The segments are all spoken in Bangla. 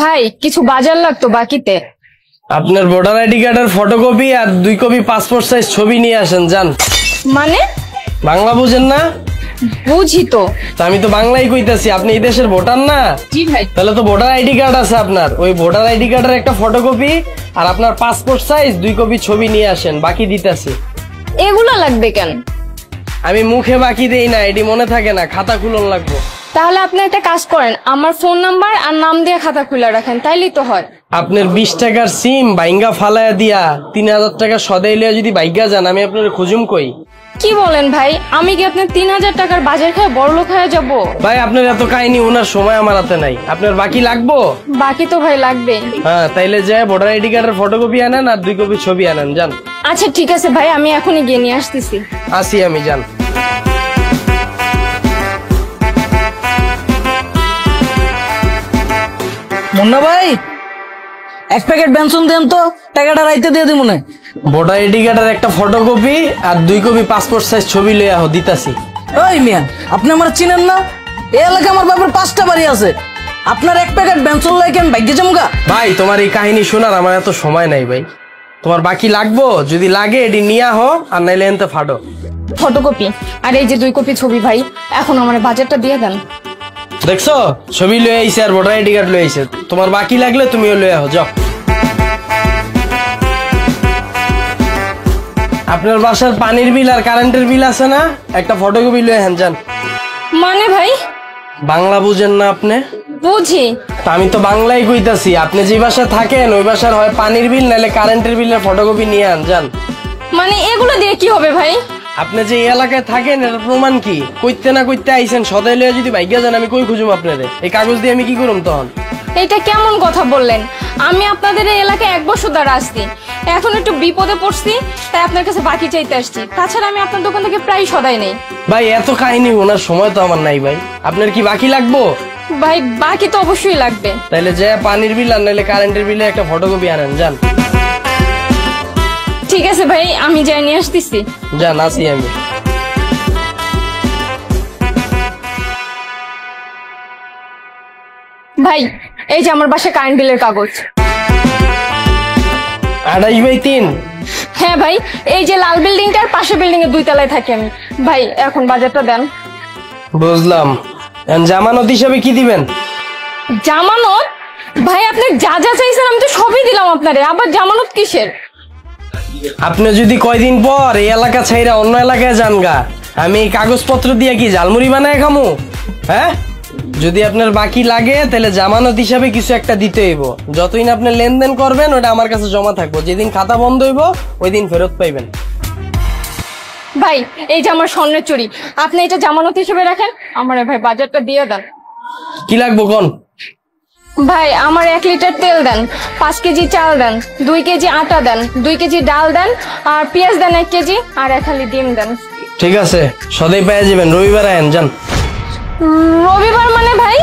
ভাই কিছু বাজার লাগতো বাকিতে। আপনার ভোটার আইডি কার্ডের ফটোকপি আর 2 কপি পাসপোর্ট সাইজ ছবি নিয়ে আসেন যান। মানে? বাংলা বুঝেন না? বুঝি তো। আমি তো বাংলাই কইতাছি, আপনি এই দেশের ভোটার না? জি ভাই। তাহলে তো ভোটার আইডি কার্ড আছে আপনার, ওই ভোটার আইডি কার্ডের একটা ফটোকপি আর আপনার পাসপোর্ট সাইজ 2 কপি ছবি নিয়ে আসেন, বাকি দিতেছি। এগুলো লাগবে কেন? আমি মুখে বাকি দেই না, এটি মনে থাকে না, খাতা খুলন লাগবো। তাহলে আপনি একটা কাজ করেন, আমার ফোন নাম্বার আর নাম দিয়ে খাতা খুলে রাখেন, তাইলেই তো হয়। আপনার 20 টাকার সিম বাইঙ্গা ফালায়া দিয়া 3000 টাকা সদাই লিয়া যদি বাইগা যান, আমি আপনার খুঁজুম কই? কি বলেন ভাই, আমি কি আপনার 3000 টাকার বাজার খায় বড়লোক হয়ে যাব? ভাই আপনার এত কাহিনী ওনার সময় আমার হাতে নাই, আপনার বাকি লাগবো? বাকি তো ভাই লাগবে। হ্যাঁ তাইলে যে ভোটার আইডি কার্ডের ফটোকপি আনেন আর 2 কপি ছবি আনেন যান। আচ্ছা ঠিক আছে ভাই, আমি এখনই গিয়ে নিয়ে আসতেছি। আসি আমি, যান। মুন্না ভাই, 1 প্যাকেট বেনসন দেন তো, টাকাটা রাইতে দিয়ে দিব মনে। ভোটার আইডি কার্ডের একটা ফটোকপি আর 2 কপি পাসপোর্ট সাইজ ছবি লইয়া হো দিতাছি। ওই মিয়া, আপনি আমার চিনেন না? এই এলাকায় আমার বাবার 5টা বাড়ি আছে, আপনার 1 প্যাকেট বেনসন লাগে আমি ভাগ্যে জমগা? ভাই তোমার এই কাহিনী শোনার আমার এত সময় নাই ভাই, তোমার বাকি লাগবো? যদি লাগে এটি নিয়া হো, আর নাইলে এনতে ফাটো। ফটোকপি আর এই যে 2 কপি ছবি ভাই, এখন আমার বাজারটা দিয়ে দেন। দেখছো ছবি লয়ে আইছে আর ভোটার আইডি কার্ড লয়ে আইছে, তোমার বাকি লাগলে তুমিও লয়ে আহো, যাও। আপনার বাসার পানির বিল আর কারেন্টের বিল আছে না, একটা ফটোকপি লয়ে আহেন যান। মানে ভাই? বাংলা বুঝেন না আপনি? বুঝি। তা আমি তো বাংলাই কইতাছি, আপনি যে বাসায় থাকেন ওই বাসার হয় পানির বিল নাইলে কারেন্টের বিলের ফটোকপি নিয়ে আন যান। মানে এগুলো দিয়ে কি হবে ভাই? আপনি যে এই এলাকায় থাকেন এর প্রমাণ কি? কইতে না কইতে আইছেন, সদাই লয়ে যদি ভাগ্যা যান আমি কই খুঁজুম আপনারে? এই কাগজ দিয়ে আমি কি করুম তখন? এটা কেমন কথা বললেন? আমি আপনাদের এই এলাকায় 1 বছর ধরে আসছি, এখন একটু বিপদে পড়ছি তাই আপনার কাছে বাকি চাইতে আসছি, তাছাড়া আমি আপনার দোকান থেকে প্রায় সদাই নেই। ভাই এত কাহিনী ওনার সময় তো আমার নাই ভাই, আপনার কি বাকি লাগবো? ভাই বাকি তো অবশ্যই লাগবে। তাইলে যে পানির বিল আর নাইলে কারেন্টের বিলে একটা ফটোকপি আনেন যান। ঠিক আছে ভাই, আমি যাই নিয়ে আসতেছি। যান, আসি আমি। ভাই এই যে আমার বাসায় কারেন্ট বিলের কাগজ। 28/3। হ্যাঁ ভাই, এই যে লাল বিল্ডিংটার পাশে বিল্ডিং এর 2 তলায় থাকি আমি। ভাই এখন বাজারটা দেন। বুঝলাম, জামানত হিসাবে কি দিবেন? জামানত? ভাই আপনি যা যা চাইছেন আমি তো সবই দিলাম আপনারে, আবার জামানত কিসের? আপনি যদি কয়দিন পর এই এলাকা ছাইরা অন্য এলাকায় যান গা, আমি এই কাগজপত্র দিয়ে কি ঝালমুড়ি বানায় খামু? হ্যাঁ, যদি আপনার বাকি লাগে তাহলে জামানত হিসাবে কিছু একটা দিতে হইব। যতদিন আপনি লেনদেন করবেন ওটা আমার কাছে জমা থাকবো, যেদিন খাতা বন্ধ হইব ওই দিন ফেরত পাইবেন। ভাই এই যে আমার স্বর্ণের চুড়ি, আপনি এটা জামানত হিসেবে রাখেন, আমার ভাই বাজারটা দিয়ে দেন। কি লাগবো কোন? ভাই আমার 1 লিটার তেল দেন, 5 কেজি চাল দেন, 2 কেজি আটা দেন, 2 কেজি ডাল দেন, আর পেঁয়াজ দেন 1 কেজি, আর 1 হালি ডিম দেন। ঠিক আছে, সদাই পেয়ে যাবেন, রবিবার আয়েন যান। রবিবার মানে ভাই?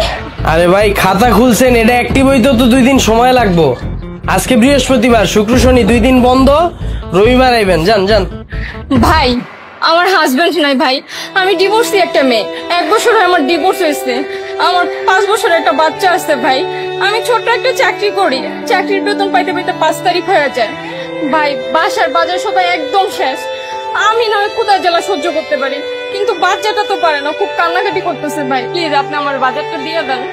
আরে ভাই খাতা খুলছেন, এটা অ্যাক্টিভ হইতে তো 2 দিন সময় লাগবো। আজকে বৃহস্পতিবার, শুক্র শনি 2 দিন বন্ধ, রবিবার আইবেন, যান যান। ভাই আমার হাজবেন্ড নাই ভাই, আমি ডিভোর্সি একটা মেয়ে, 1 বছর হয় আমার ডিভোর্স হয়েছে, আমার 5 বছরের একটা বাচ্চা আছে ভাই, আমি ছোট্ট একটা চাকরি করি, চাকরির বেতন পাইতে পাইতে 5 তারিখ হয়ে যায় ভাই, বাসার বাজার সবাই একদম শেষ, আমি না কোথায় জ্বালা সহ্য করতে পারি, কিন্তু বাচ্চাটা তো পারে না, খুব কান্নাকাটি করতেছে ভাই, প্লিজ আপনি আমার বাজারটা দিয়ে দেন।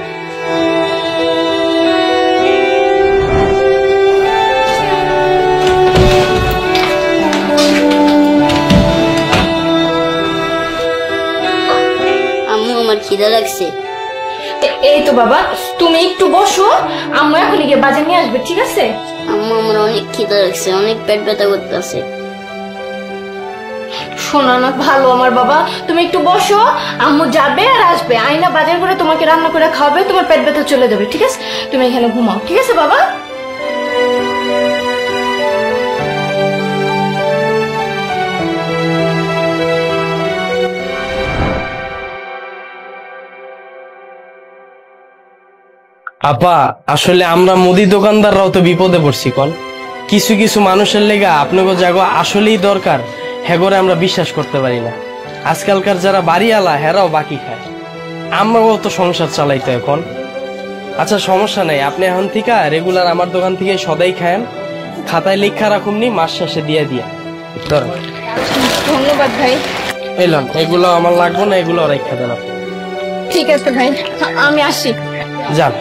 আমার খিদা লাগছে। এই তো বাবা, তুমি একটু বসো, আম্মু এখন গিয়ে বাজার নিয়ে আসবে, ঠিক আছে? আম্মু আমার অনেক খিদা লাগছে, অনেক পেট ব্যথা করতেছে। শোনো না ভালো আমার বাবা, তুমি একটু বসো, আম্মু যাবে আর আসবে, আয়না বাজার করে তোমাকে রান্না করে খাওয়াবে, তোমার পেট ব্যথা চলে যাবে, ঠিক আছে? তুমি এখানে ঘুমাও, ঠিক আছে বাবা? আপা আসলে আমরা মুদি দোকানদাররাও তো বিপদে পড়ছি কল, কিছু কিছু মানুষের লেগা আপনাকে জাগো আসলেই দরকার, হেগরে আমরা বিশ্বাস করতে পারি না। আজকালকার যারা বাড়িওয়ালা হেরাও বাকি খায়, আমরাও তো সংসার চালাইতো এখন। আচ্ছা সমস্যা নাই, আপনি এখন থেকে রেগুলার আমার দোকান থেকে সদাই খায়েন। খাতায় লেখা রাখুন নি, মাস শেষে দিয়ে দিয়ে ধরেন। ধন্যবাদ ভাই। এলাম, এগুলো আমার লাগবে না, এগুলো রেখে দেন আপনি। ঠিক আছে ভাই, আমি আসি। যান।